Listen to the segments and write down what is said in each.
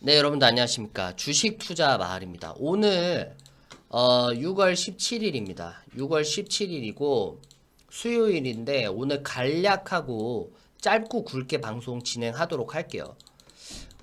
네, 여러분들 안녕하십니까. 주식 투자 마을입니다. 오늘 6월 17일입니다. 6월 17일이고 수요일인데 오늘 간략하고 짧고 굵게 방송 진행하도록 할게요.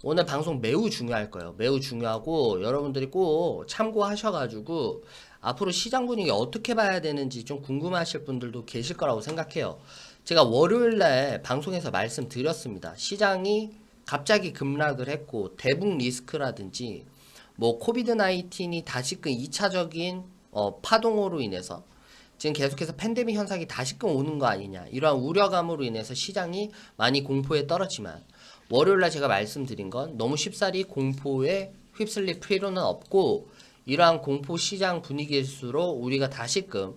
오늘 방송 매우 중요할 거예요. 매우 중요하고 여러분들이 꼭 참고하셔가지고 앞으로 시장 분위기 어떻게 봐야 되는지 좀 궁금하실 분들도 계실 거라고 생각해요. 제가 월요일날 방송에서 말씀드렸습니다. 시장이 갑자기 급락을 했고 대북 리스크라든지 뭐 코비드 19이 다시금 2차적인 파동으로 인해서 지금 계속해서 팬데믹 현상이 다시금 오는 거 아니냐 이러한 우려감으로 인해서 시장이 많이 공포에 떨었지만 월요일날 제가 말씀드린 건 너무 쉽사리 공포에 휩쓸릴 필요는 없고 이러한 공포 시장 분위기일수록 우리가 다시금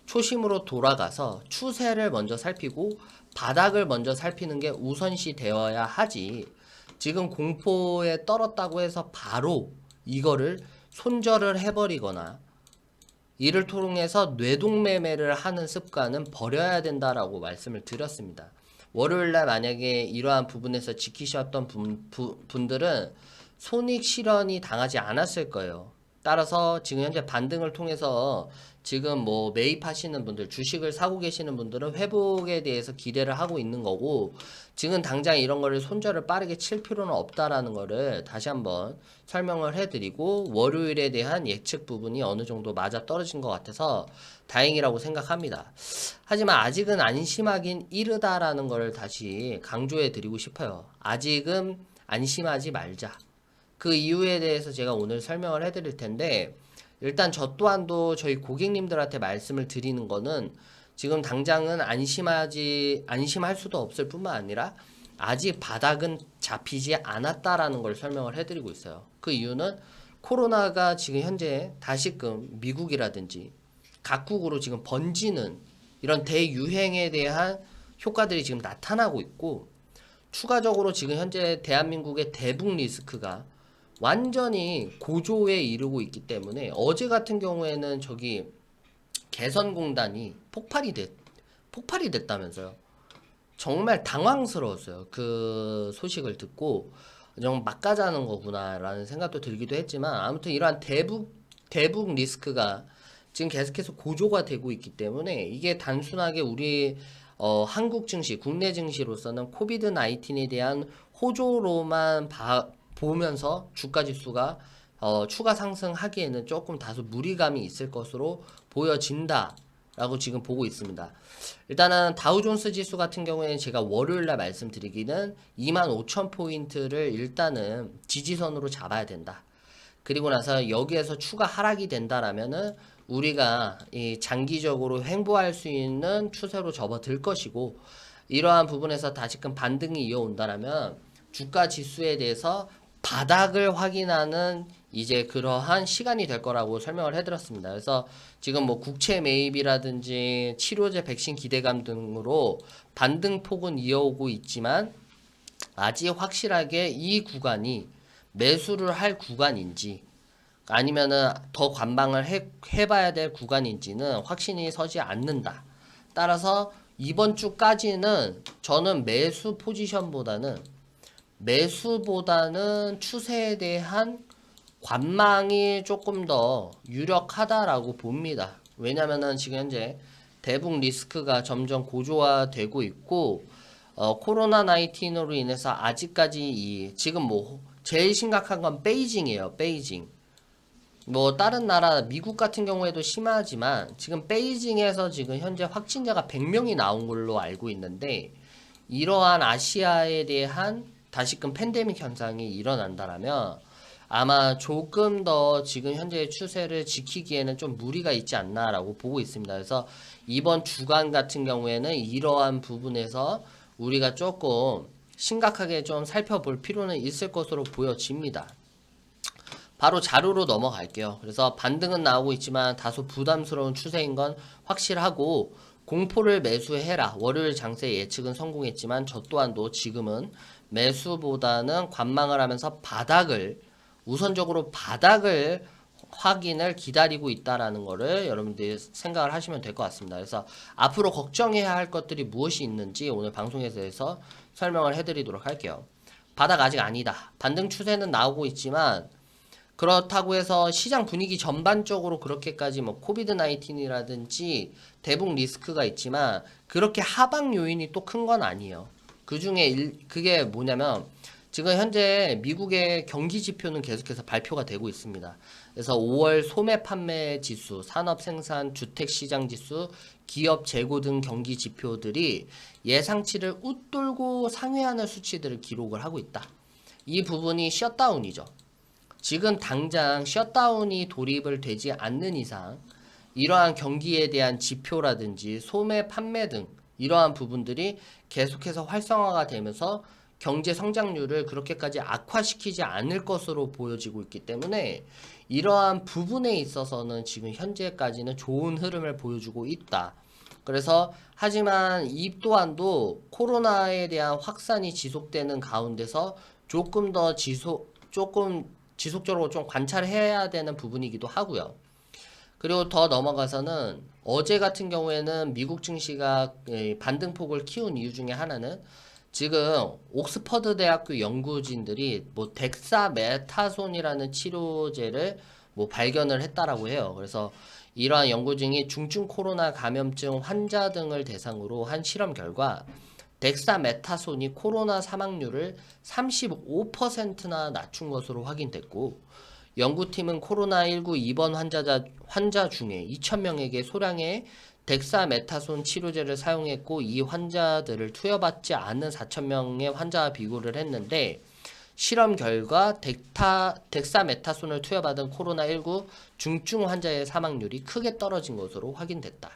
초심으로 돌아가서 추세를 먼저 살피고 바닥을 먼저 살피는 게 우선시 되어야 하지. 지금 공포에 떨었다고 해서 바로 이거를 손절을 해버리거나 이를 통해서 뇌동매매를 하는 습관은 버려야 된다라고 말씀을 드렸습니다. 월요일날 만약에 이러한 부분에서 지키셨던 분들은 손익 실현이 당하지 않았을 거예요. 따라서 지금 현재 반등을 통해서 지금 뭐 매입하시는 분들, 주식을 사고 계시는 분들은 회복에 대해서 기대를 하고 있는 거고, 지금 당장 이런 거를 손절을 빠르게 칠 필요는 없다라는 거를 다시 한번 설명을 해드리고, 월요일에 대한 예측 부분이 어느 정도 맞아 떨어진 것 같아서 다행이라고 생각합니다. 하지만 아직은 안심하긴 이르다라는 거를 다시 강조해 드리고 싶어요. 아직은 안심하지 말자. 그 이유에 대해서 제가 오늘 설명을 해드릴 텐데, 일단 저 또한도 저희 고객님들한테 말씀을 드리는 거는 지금 당장은 안심할 수도 없을 뿐만 아니라 아직 바닥은 잡히지 않았다라는 걸 설명을 해드리고 있어요. 그 이유는 코로나가 지금 현재 다시금 미국이라든지 각국으로 지금 번지는 이런 대유행에 대한 효과들이 지금 나타나고 있고, 추가적으로 지금 현재 대한민국의 대북 리스크가 완전히 고조에 이르고 있기 때문에 어제 같은 경우에는 저기 개선공단이 폭발이 됐다면서요. 정말 당황스러웠어요. 그 소식을 듣고 좀 막가자는 거구나라는 생각도 들기도 했지만, 아무튼 이러한 대북 리스크가 지금 계속해서 고조가 되고 있기 때문에 이게 단순하게 우리 한국 증시, 국내 증시로서는 코비드 19에 대한 호조로만 보면서 주가 지수가 추가 상승하기에는 조금 다소 무리감이 있을 것으로 보여진다 라고 지금 보고 있습니다. 일단은 다우존스 지수 같은 경우에는 제가 월요일날 말씀드리기는 25,000포인트를 일단은 지지선으로 잡아야 된다. 그리고 나서 여기에서 추가 하락이 된다라면은 우리가 이 장기적으로 횡보할 수 있는 추세로 접어들 것이고, 이러한 부분에서 다시금 반등이 이어온다라면 주가 지수에 대해서 바닥을 확인하는 이제 그러한 시간이 될 거라고 설명을 해드렸습니다. 그래서 지금 뭐 국채 매입이라든지 치료제 백신 기대감 등으로 반등폭은 이어오고 있지만 아직 확실하게 이 구간이 매수를 할 구간인지 아니면은 더 관망을 해봐야 될 구간인지는 확신이 서지 않는다. 따라서 이번 주까지는 저는 매수보다는 추세에 대한 관망이 조금 더 유력하다라고 봅니다. 왜냐면은 지금 현재 대북 리스크가 점점 고조화되고 있고, 코로나 19으로 인해서 아직까지 지금 뭐 제일 심각한 건 베이징이에요. 베이징. 뭐 다른 나라 미국 같은 경우에도 심하지만 지금 베이징에서 지금 현재 확진자가 100명이 나온 걸로 알고 있는데, 이러한 아시아에 대한 다시금 팬데믹 현상이 일어난다라면 아마 조금 더 지금 현재의 추세를 지키기에는 좀 무리가 있지 않나라고 보고 있습니다. 그래서 이번 주간 같은 경우에는 이러한 부분에서 우리가 조금 심각하게 좀 살펴볼 필요는 있을 것으로 보여집니다. 바로 자료로 넘어갈게요. 그래서 반등은 나오고 있지만 다소 부담스러운 추세인 건 확실하고, 공포를 매수해라. 월요일 장세 예측은 성공했지만 저 또한도 지금은 매수보다는 관망을 하면서 우선적으로 바닥을 확인을 기다리고 있다라는 거를 여러분들이 생각을 하시면 될 것 같습니다. 그래서 앞으로 걱정해야 할 것들이 무엇이 있는지 오늘 방송에서 설명을 해드리도록 할게요. 바닥 아직 아니다. 반등 추세는 나오고 있지만 그렇다고 해서 시장 분위기 전반적으로 그렇게까지 뭐 코비드 19이라든지 대북 리스크가 있지만 그렇게 하방 요인이 또 큰 건 아니에요. 그중에 그게 뭐냐면 지금 현재 미국의 경기 지표는 계속해서 발표가 되고 있습니다. 그래서 5월 소매 판매 지수, 산업 생산, 주택 시장 지수, 기업 재고 등 경기 지표들이 예상치를 웃돌고 상회하는 수치들을 기록을 하고 있다. 이 부분이 셧다운이죠. 지금 당장 셧다운이 돌입을 되지 않는 이상 이러한 경기에 대한 지표라든지 소매 판매 등 이러한 부분들이 계속해서 활성화가 되면서 경제 성장률을 그렇게까지 악화시키지 않을 것으로 보여지고 있기 때문에 이러한 부분에 있어서는 지금 현재까지는 좋은 흐름을 보여주고 있다. 그래서 하지만 이 또한도 코로나에 대한 확산이 지속되는 가운데서 조금 지속적으로 좀 관찰해야 되는 부분이기도 하고요. 그리고 더 넘어가서는 어제 같은 경우에는 미국 증시가 반등폭을 키운 이유 중에 하나는 지금 옥스퍼드 대학교 연구진들이 뭐 덱사메타손이라는 치료제를 뭐 발견을 했다라고 해요. 그래서 이러한 연구진이 중증 코로나 감염증 환자 등을 대상으로 한 실험 결과 덱사메타손이 코로나 사망률을 35%나 낮춘 것으로 확인됐고 연구팀은 코로나19 입원 환자 중에 2,000명에게 소량의 덱사메타손 치료제를 사용했고 이 환자들을 투여받지 않은 4,000명의 환자와 비교를 했는데 실험 결과 덱사메타손을 투여받은 코로나19 중증 환자의 사망률이 크게 떨어진 것으로 확인됐다.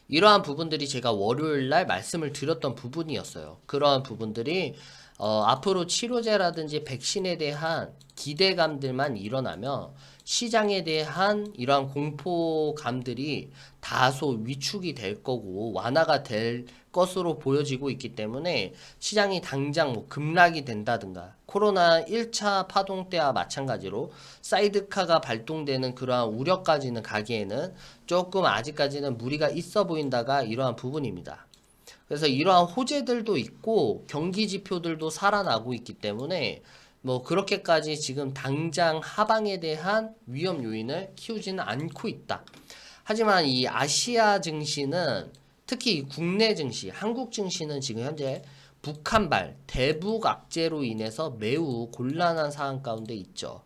이러한 부분들이 제가 월요일날 말씀을 드렸던 부분이었어요. 그러한 부분들이 앞으로 치료제라든지 백신에 대한 기대감들만 일어나면 시장에 대한 이러한 공포감들이 다소 위축이 될 거고 완화가 될 것으로 보여지고 있기 때문에 시장이 당장 뭐 급락이 된다든가 코로나 1차 파동 때와 마찬가지로 사이드카가 발동되는 그러한 우려까지는 가기에는 조금 아직까지는 무리가 있어 보인다가 이러한 부분입니다. 그래서 이러한 호재들도 있고 경기 지표들도 살아나고 있기 때문에 뭐 그렇게까지 지금 당장 하방에 대한 위험 요인을 키우지는 않고 있다. 하지만 이 아시아 증시는 특히 국내 증시, 한국 증시는 지금 현재 북한발 대북 악재로 인해서 매우 곤란한 상황 가운데 있죠.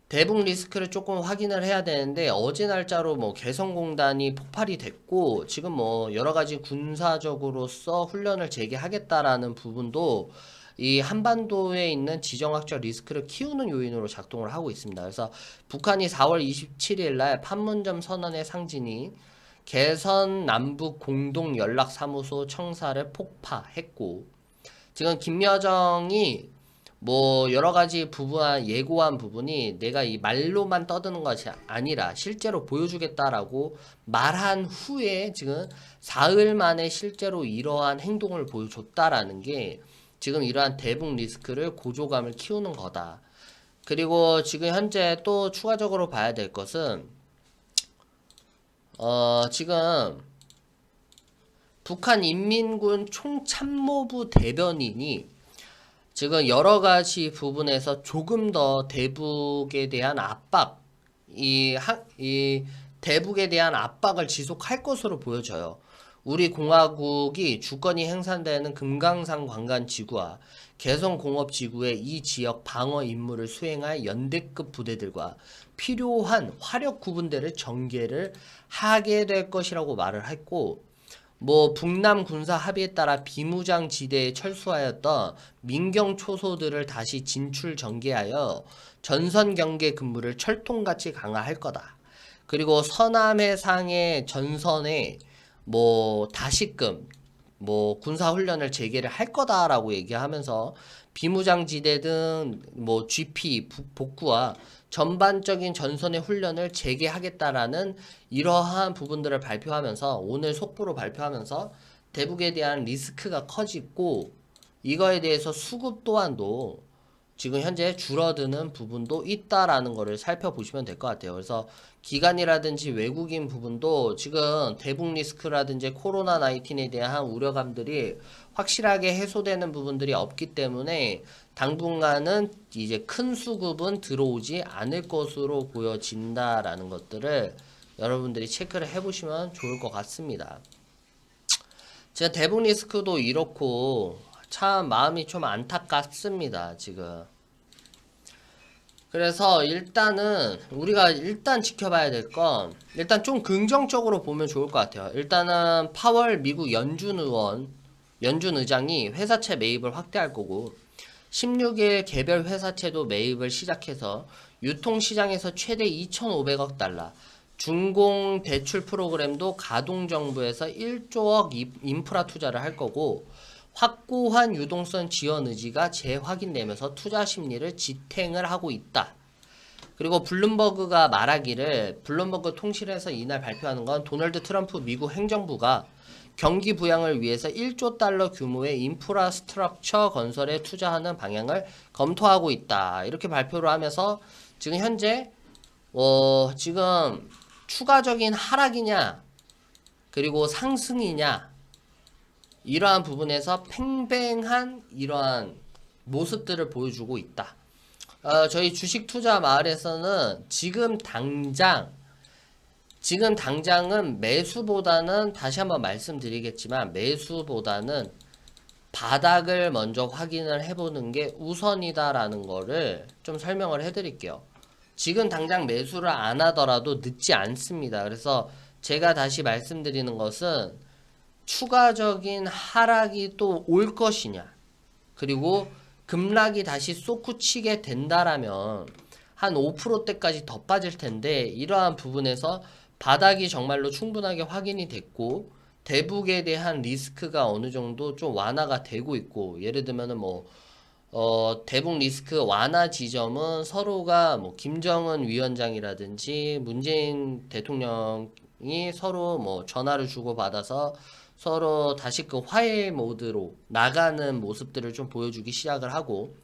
대북 리스크를 조금 확인을 해야 되는데 어제 날짜로 뭐 개성공단이 폭발이 됐고 지금 뭐 여러 가지 군사적으로서 훈련을 재개하겠다라는 부분도 이 한반도에 있는 지정학적 리스크를 키우는 요인으로 작동을 하고 있습니다. 그래서 북한이 4월 27일 날 판문점 선언의 상징인 개선 남북 공동 연락사무소 청사를 폭파했고 지금 김여정이 뭐 여러 가지 부분 예고한 부분이 내가 이 말로만 떠드는 것이 아니라 실제로 보여주겠다라고 말한 후에 지금 사흘 만에 실제로 이러한 행동을 보여줬다라는 게 지금 이러한 대북 리스크를 고조감을 키우는 거다. 그리고 지금 현재 또 추가적으로 봐야 될 것은 지금 북한 인민군 총참모부 대변인이 지금 여러 가지 부분에서 조금 더 대북에 대한 압박, 이 대북에 대한 압박을 지속할 것으로 보여져요. 우리 공화국이 주권이 행사되는 금강산 관광지구와 개성공업지구의 이 지역 방어 임무를 수행할 연대급 부대들과 필요한 화력 구분대를 전개를 하게 될 것이라고 말을 했고 뭐 북남 군사 합의에 따라 비무장 지대에 철수하였던 민경 초소들을 다시 진출 전개하여 전선 경계 근무를 철통같이 강화할 거다. 그리고 서남해상의 전선에 뭐 다시금 뭐 군사 훈련을 재개를 할 거다라고 얘기하면서 비무장 지대 등 뭐 GP 복구와 전반적인 전선의 훈련을 재개하겠다라는 이러한 부분들을 발표하면서 오늘 속보로 발표하면서 대북에 대한 리스크가 커지고 이거에 대해서 수급 또한도 지금 현재 줄어드는 부분도 있다라는 거를 살펴보시면 될 것 같아요. 그래서 기관이라든지 외국인 부분도 지금 대북 리스크라든지 코로나 19에 대한 우려감들이 확실하게 해소되는 부분들이 없기 때문에 당분간은 이제 큰 수급은 들어오지 않을 것으로 보여진다라는 것들을 여러분들이 체크를 해보시면 좋을 것 같습니다. 제가 대북 리스크도 이렇고 참 마음이 좀 안타깝습니다, 지금. 그래서 일단은 우리가 일단 지켜봐야 될 건 일단 좀 긍정적으로 보면 좋을 것 같아요. 일단은 파월 미국 연준 의장이 회사채 매입을 확대할 거고 16일 개별 회사채도 매입을 시작해서 유통시장에서 최대 2,500억 달러 중공 대출 프로그램도 가동정부에서 1조억 인프라 투자를 할 거고 확고한 유동성 지원 의지가 재확인되면서 투자 심리를 지탱을 하고 있다. 그리고 블룸버그가 말하기를 블룸버그 통신에서 이날 발표하는 건 도널드 트럼프 미국 행정부가 경기 부양을 위해서 1조 달러 규모의 인프라스트럭처 건설에 투자하는 방향을 검토하고 있다. 이렇게 발표를 하면서 지금 현재 지금 추가적인 하락이냐 그리고 상승이냐 이러한 부분에서 팽팽한 이러한 모습들을 보여주고 있다. 저희 주식 투자 마을에서는 지금 당장은 매수보다는 다시 한번 말씀드리겠지만 매수보다는 바닥을 먼저 확인을 해보는 게 우선이다라는 거를 좀 설명을 해드릴게요. 지금 당장 매수를 안 하더라도 늦지 않습니다. 그래서 제가 다시 말씀드리는 것은 추가적인 하락이 또 올 것이냐 그리고 급락이 다시 솟구치게 된다라면 한 5%대까지 더 빠질 텐데 이러한 부분에서 바닥이 정말로 충분하게 확인이 됐고 대북에 대한 리스크가 어느 정도 좀 완화가 되고 있고 예를 들면은 대북 리스크 완화 지점은 서로가 김정은 위원장이라든지 문재인 대통령이 서로 전화를 주고받아서 서로 다시 그 화해 모드로 나가는 모습들을 좀 보여주기 시작을 하고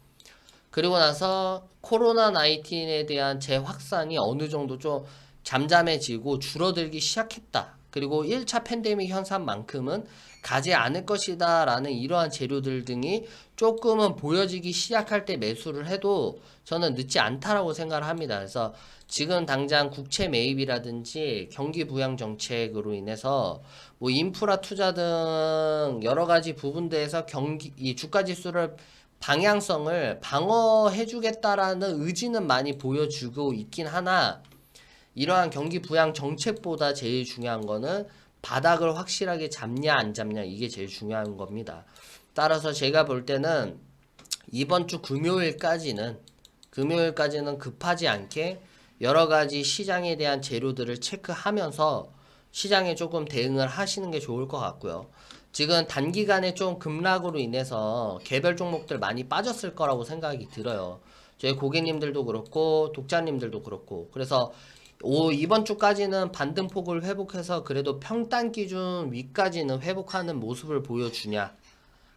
그리고 나서 코로나 19에 대한 재확산이 어느 정도 좀 잠잠해지고 줄어들기 시작했다. 그리고 1차 팬데믹 현상만큼은 가지 않을 것이다 라는 이러한 재료들 등이 조금은 보여지기 시작할 때 매수를 해도 저는 늦지 않다라고 생각을 합니다. 그래서 지금 당장 국채 매입이라든지 경기 부양 정책으로 인해서 인프라 투자 등 여러 가지 부분들에서 이 주가 지수를 방향성을 방어해 주겠다라는 의지는 많이 보여주고 있긴 하나 이러한 경기 부양 정책보다 제일 중요한 거는 바닥을 확실하게 잡냐 안 잡냐 이게 제일 중요한 겁니다. 따라서 제가 볼 때는 이번 주 금요일까지는 급하지 않게 여러 가지 시장에 대한 재료들을 체크하면서 시장에 조금 대응을 하시는 게 좋을 것 같고요. 지금 단기간에 좀 급락으로 인해서 개별 종목들 많이 빠졌을 거라고 생각이 들어요. 저희 고객님들도 그렇고 독자님들도 그렇고 그래서 이번 주까지는 반등폭을 회복해서 그래도 평단 기준 위까지는 회복하는 모습을 보여주냐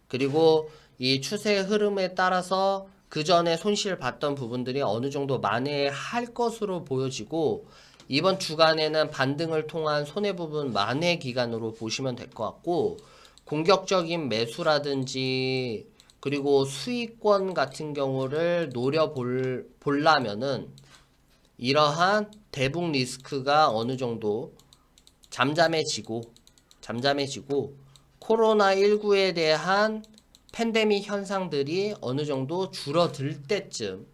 그리고 이 추세 흐름에 따라서 그 전에 손실 봤던 부분들이 어느 정도 만회할 것으로 보여지고 이번 주간에는 반등을 통한 손해 부분 만회 기간으로 보시면 될 것 같고 공격적인 매수라든지 그리고 수익권 같은 경우를 노려보려면은 이러한 대북 리스크가 어느 정도 잠잠해지고 코로나19에 대한 팬데믹 현상들이 어느 정도 줄어들 때쯤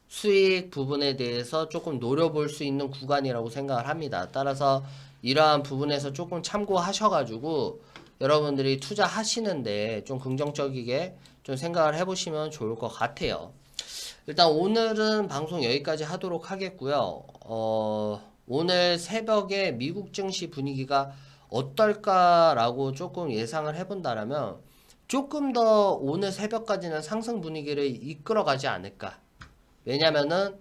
수익 부분에 대해서 조금 노려볼 수 있는 구간이라고 생각을 합니다. 따라서 이러한 부분에서 조금 참고하셔가지고 여러분들이 투자하시는데 좀 긍정적이게 좀 생각을 해보시면 좋을 것 같아요. 일단 오늘은 방송 여기까지 하도록 하겠고요. 오늘 새벽에 미국 증시 분위기가 어떨까라고 조금 예상을 해본다라면 조금 더 오늘 새벽까지는 상승 분위기를 이끌어가지 않을까. 왜냐면은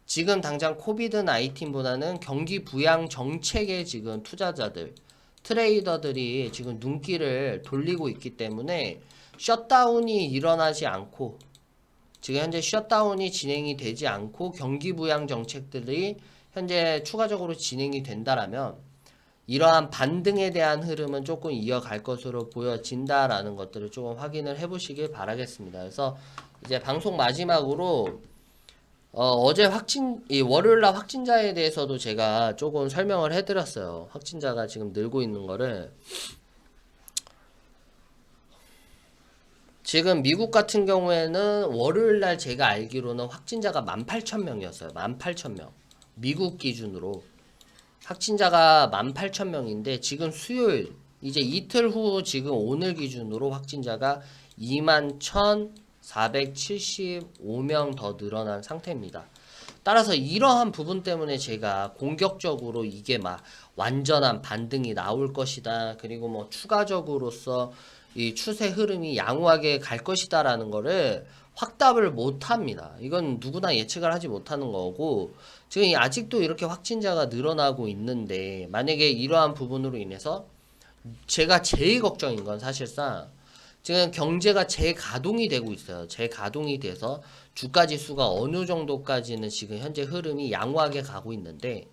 지금 당장 코비드 19보다는 경기 부양 정책에 지금 투자자들, 트레이더들이 지금 눈길을 돌리고 있기 때문에 셧다운이 일어나지 않고 지금 현재 셧다운이 진행이 되지 않고 경기 부양 정책들이 현재 추가적으로 진행이 된다라면 이러한 반등에 대한 흐름은 조금 이어갈 것으로 보여진다라는 것들을 조금 확인을 해보시길 바라겠습니다. 그래서 이제 방송 마지막으로 어제 이 월요일날 확진자에 대해서도 제가 조금 설명을 해드렸어요. 확진자가 지금 늘고 있는 거를. 지금 미국 같은 경우에는 월요일날 제가 알기로는 확진자가 18,000명이었어요. 18,000명. 미국 기준으로. 확진자가 18,000명인데 지금 수요일, 이제 이틀 후 지금 오늘 기준으로 확진자가 21,475명 더 늘어난 상태입니다. 따라서 이러한 부분 때문에 제가 공격적으로 이게 막 완전한 반등이 나올 것이다. 그리고 뭐 추가적으로서 이 추세 흐름이 양호하게 갈 것이다라는 거를 확답을 못 합니다. 이건 누구나 예측을 하지 못하는 거고, 지금 아직도 이렇게 확진자가 늘어나고 있는데, 만약에 이러한 부분으로 인해서 제가 제일 걱정인 건 사실상 지금 경제가 재가동이 되고 있어요. 재가동이 돼서 주가 지수가 어느 정도까지는 지금 현재 흐름이 양호하게 가고 있는데,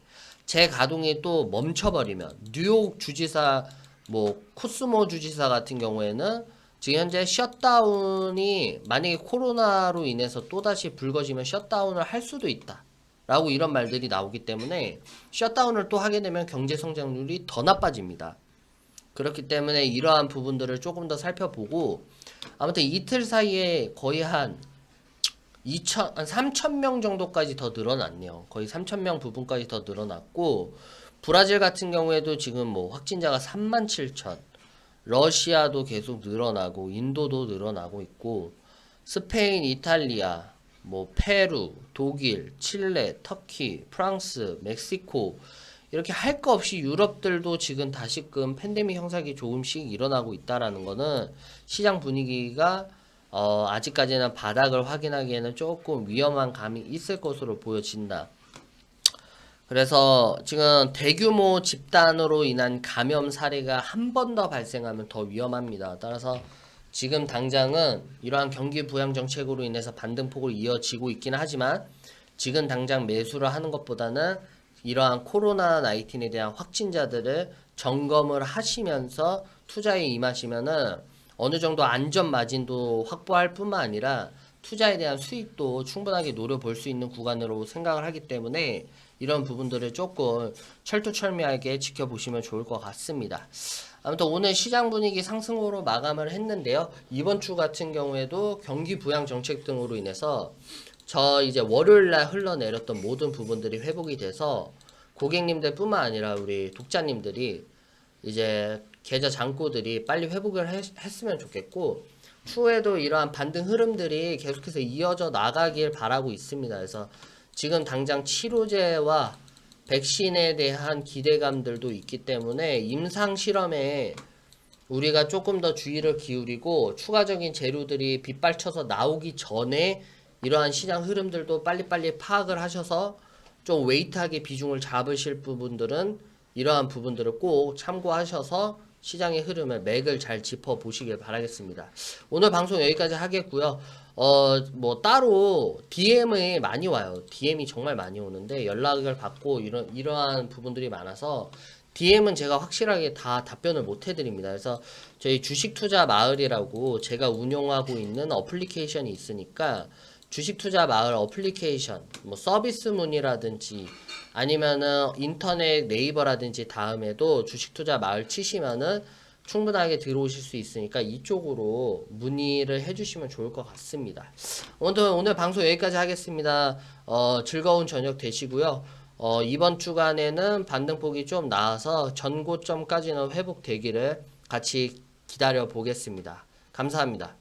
재가동이 또 멈춰버리면 뉴욕 주지사 뭐 코스모 주지사 같은 경우에는 지금 현재 셧다운이 만약에 코로나로 인해서 또다시 불거지면 셧다운을 할 수도 있다 라고 이런 말들이 나오기 때문에 셧다운을 또 하게 되면 경제 성장률이 더 나빠집니다. 그렇기 때문에 이러한 부분들을 조금 더 살펴보고, 아무튼 이틀 사이에 거의 한 3,000명 정도까지 더 늘어났네요. 거의 3,000명 부분까지 더 늘어났고, 브라질 같은 경우에도 지금 뭐 확진자가 37,000, 러시아도 계속 늘어나고, 인도도 늘어나고 있고, 스페인, 이탈리아, 뭐 페루, 독일, 칠레, 터키, 프랑스, 멕시코, 이렇게 할 거 없이 유럽들도 지금 다시금 팬데믹 형상이 조금씩 일어나고 있다라는 거는 시장 분위기가 아직까지는 바닥을 확인하기에는 조금 위험한 감이 있을 것으로 보여진다. 그래서 지금 대규모 집단으로 인한 감염 사례가 한 번 더 발생하면 더 위험합니다. 따라서 지금 당장은 이러한 경기 부양 정책으로 인해서 반등폭을 이어지고 있긴 하지만 지금 당장 매수를 하는 것보다는 이러한 코로나 19에 대한 확진자들을 점검을 하시면서 투자에 임하시면은 어느 정도 안전 마진도 확보할 뿐만 아니라 투자에 대한 수익도 충분하게 노려볼 수 있는 구간으로 생각을 하기 때문에 이런 부분들을 조금 철두철미하게 지켜보시면 좋을 것 같습니다. 아무튼 오늘 시장 분위기 상승으로 마감을 했는데요. 이번 주 같은 경우에도 경기 부양 정책 등으로 인해서 이제 월요일날 흘러내렸던 모든 부분들이 회복이 돼서 고객님들 뿐만 아니라 우리 독자님들이 이제 계좌 잔고들이 빨리 회복을 했으면 좋겠고, 추후에도 이러한 반등 흐름들이 계속해서 이어져 나가길 바라고 있습니다. 그래서 지금 당장 치료제와 백신에 대한 기대감들도 있기 때문에 임상 실험에 우리가 조금 더 주의를 기울이고 추가적인 재료들이 빗발쳐서 나오기 전에 이러한 시장 흐름들도 빨리빨리 파악을 하셔서 좀 웨이트하게 비중을 잡으실 부분들은 이러한 부분들을 꼭 참고하셔서 시장의 흐름을 맥을 잘 짚어보시길 바라겠습니다. 오늘 방송 여기까지 하겠고요. 뭐 따로 DM이 많이 와요. DM이 정말 많이 오는데 연락을 받고 이러한 부분들이 많아서 DM은 제가 확실하게 다 답변을 못 해드립니다. 그래서 저희 주식 투자 마을이라고 제가 운영하고 있는 어플리케이션이 있으니까 주식 투자 마을 어플리케이션, 뭐 서비스 문의라든지 아니면은 인터넷 네이버라든지 다음에도 주식 투자 마을 치시면은 충분하게 들어오실 수 있으니까 이쪽으로 문의를 해주시면 좋을 것 같습니다. 오늘 방송 여기까지 하겠습니다. 즐거운 저녁 되시고요. 이번 주간에는 반등폭이 좀 나와서 전고점까지는 회복되기를 같이 기다려 보겠습니다. 감사합니다.